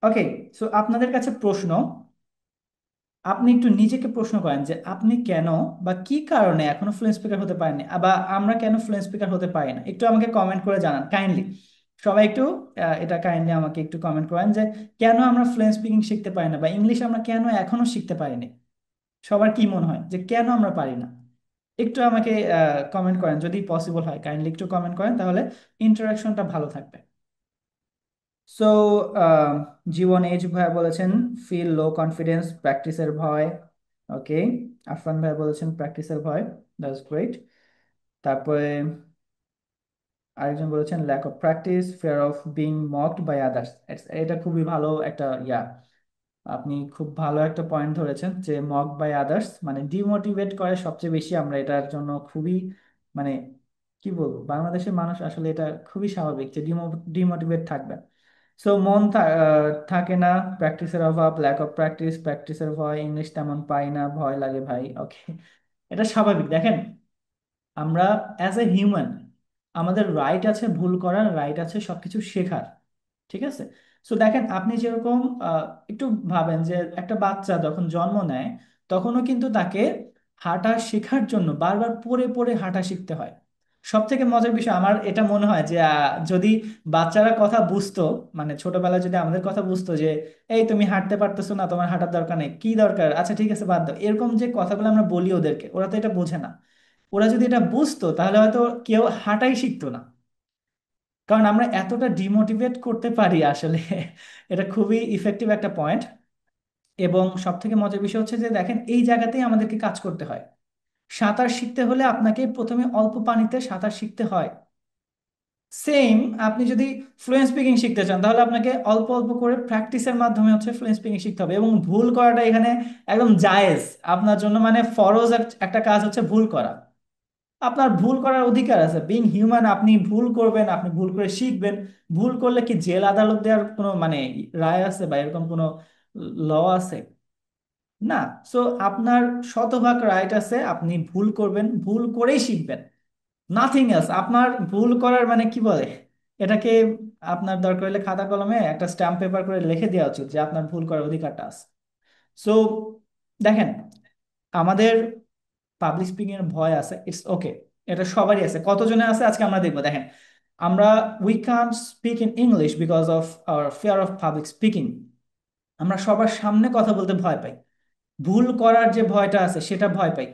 ওকে, so আপনাদের কাছে প্রশ্ন, আপনি একটু নিজেকে প্রশ্ন করেন যে আপনি কেন বা কি কারণে এখনো ফ্লুয়েন্ট স্পিকার হতে পারেননি, বা আমরা কেন ফ্লুয়েন্ট স্পিকার হতে পারি না, একটু আমাকে কমেন্ট করে জানান কাইন্ডলি। সবাই একটু এটা কাইন্ডলি আমাকে একটু কমেন্ট করেন যে কেন আমরা ফ্লুয়েন্ট স্পিকিং শিখতে পারি না, বা ইংলিশ আমরা কেন এখনো শিখতে পারিনি। সবার কি মনে হয় যে কেন আমরা পারি না? একটু আমাকে কমেন্ট করেন যদি পসিবল হয়, কাইন্ডলি একটু কমেন্ট করেন, তাহলে ইন্টারাকশনটা ভালো থাকবে। সো জীবন এজ ভাইয়া বলেছেন ফিল লো কনফিডেন্স, প্র্যাকটিসের ভয়। ওকে, আফরান ভাই বলেছেন প্র্যাকটিসের ভয়, দ্যাটস গ্রেট। তারপরে আরেকজন বলেছেন lack of practice, fear of being mocked by others. এটা খুবই ভালো একটা আপনি খুব ভালো একটা পয়েন্ট ধরেছেন যে মক বাই আদার্স মানে ডিমোটিভেট করে সবচেয়ে বেশি। আমরা এটার জন্য খুবই মানে কি বলবো, বাংলাদেশের মানুষ আসলে এটা খুবই স্বাভাবিক যে ডিমোটিভেট থাকবে। সো থাকে না, প্র্যাকটিসের অভাব, ল্যাক অফ প্র্যাকটিস, প্র্যাকটিসের ভয়, ইংলিশ তেমন পাই না, ভয় লাগে ভাই। ওকে, এটা স্বাভাবিক। দেখেন, আমরা অ্যাজ এ হিউম্যান আমাদের রাইট আছে ভুল করার, রাইট আছে সবকিছু শেখার। ঠিক আছে? সো দেখেন, আপনি যেরকম একটু ভাবেন যে একটা বাচ্চা যখন জন্ম নেয় তখনও কিন্তু তাকে হাঁটা শেখার জন্য বারবার পড়ে পড়ে হাঁটা শিখতে হয়। সব থেকে মজার বিষয় আমার এটা মনে হয় যে যদি বাচ্চারা কথা বুঝতো, মানে ছোটবেলায় যদি আমাদের কথা বুঝতো যে এই তুমি হাঁটতে পারতেছো না, তোমার হাঁটার দরকার নেই, কি দরকার, আচ্ছা ঠিক আছে বাদ দাও, এরকম যে কথাগুলো আমরা বলি ওদেরকে, ওরা তো এটা বোঝে না। ওরা যদি এটা বুঝতো তাহলে হয়তো কেউ হাঁটাই শিখতো না। কারণ আমরা এতটা ডিমোটিভেট করতে পারি আসলে এটা খুবই ইফেক্টিভ একটা পয়েন্ট। এবং সব থেকে মজার বিষয় হচ্ছে যে দেখেন, এই জায়গাতেই আমাদেরকে কাজ করতে হয়। সাঁতার শিখতে হলে আপনাকে প্রথমে অল্প পানিতে সাঁতার শিখতে হয়। সেম, আপনি যদি ফ্লুয়েন্ট স্পিকিং শিখতে চান তাহলে আপনাকে অল্প অল্প করে প্র্যাকটিসের মাধ্যমে হচ্ছে ফ্লুয়েন্ট স্পিকিং শিখতে হবে, এবং ভুল করাটা এখানে একদম জায়েজ আপনার জন্য, মানে ফরজ একটা কাজ হচ্ছে ভুল করা। আপনার ভুল করার অধিকার আছে, বিং হিউম্যান, আপনি ভুল করবেন, আপনি ভুল করে শিখবেন। ভুল করলে কি জেল আদালত দেওয়ার কোনো মানে রায় আছে বা এরকম কোনো ল আছে? না। সো আপনার শতভাগ রাইট আছে, আপনি ভুল করবেন, ভুল করেই শিখবেন, নাথিং এলস। আপনার ভুল করার মানে কি বলে এটাকে, আপনার দরকার হলে খাতা কলমে একটা স্ট্যাম্প পেপার করে লিখে দেওয়া উচিত যে আপনার ভুল করার অধিকারটা আছে। সো দেখেন, আমাদের পাবলিক স্পিকিং এর ভয় আছে, ইটস ওকে, এটা সবারই আছে। কতজনের আছে আজকে আমরা দেখবো। দেখেন, আমরা we can't speak in English because of our fear of public speaking. আমরা সবার সামনে কথা বলতে ভয় পাই, ভুল করার যে ভয়টা আছে সেটা ভয় পাই।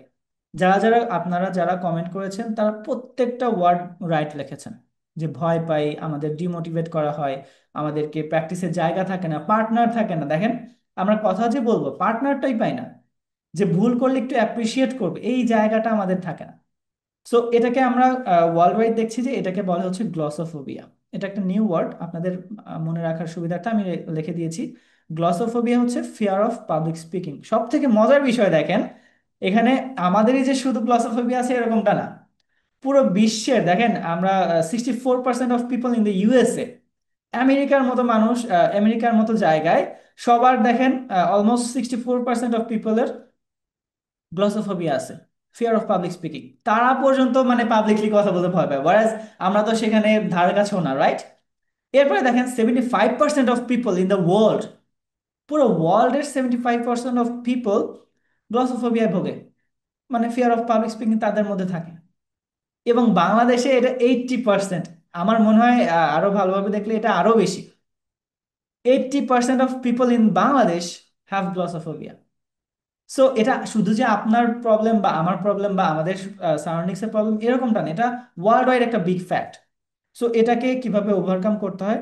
যারা যারা আপনারা যারা কমেন্ট করেছেন তারা প্রত্যেকটা ওয়ার্ড রাইট লিখেছেন, যে ভয় পাই, আমাদের ডিমোটিভেট করা হয়, আমাদেরকে প্র্যাকটিসের জায়গা থাকে না, পার্টনার থাকে না। দেখেন, আমরা কথা যে বলবো পার্টনারটাই পাই না, যে ভুল করলে একটু অ্যাপ্রিসিয়েট করবে, এই জায়গাটা আমাদের থাকে না। সো এটাকে আমরা ওয়ার্ল্ড ওয়াইড দেখছি যে এটাকে বলা হচ্ছে গ্লসোফোবিয়া। এটা একটা নিউ ওয়ার্ড, আপনাদের মনে রাখার সুবিধার্থে আমি লিখে দিয়েছি। গ্লসোফোবিয়া হচ্ছে ফিয়ার অফ পাবলিক স্পিকিং। সব থেকে মজার বিষয় দেখেন, এখানে আমাদেরই যে শুধু গ্লসোফোবিয়া আছে এরকমটা না, পুরো বিশ্বের দেখেন, আমরা 64% of people in the USA, আমেরিকার মতো মানুষ, আমেরিকার মতো জায়গায় সবার দেখেন অলমোস্ট 64% অফ পিপলের গ্লসোফোবিয়া আছে, ফিয়ার অফ পাবলিক স্পিকিং। তারা পর্যন্ত মানে পাবলিকলি কথা বলতে ভয় পায়, ওয়ারাজ আমরা তো সেখানে ধারে কাছেও না, রাইট? এরপরে দেখেন 75% of people in the world, পুরো ওয়ার্ল্ডের 75% অফ পিপল গ্লসোফোবিয়ায় ভোগে, মানে ফিয়ার অফ পাবলিক স্পিকিং তাদের মধ্যে থাকে। এবং বাংলাদেশে এটা 80%। আমার মনে হয় আরো ভালোভাবে দেখলে এটা আরো বেশি। 80% of people in Bangladesh have glossophobia. So এটা শুধু যে আপনার প্রবলেম বা আমার প্রবলেম বা আমাদের সারাউন্ডিংস এর প্রবলেম এরকমটা না, এটা ওয়ার্ল্ড ওয়াইড একটা বিগ ফ্যাক্ট। সো এটাকে কিভাবে ওভারকাম করতে হয়,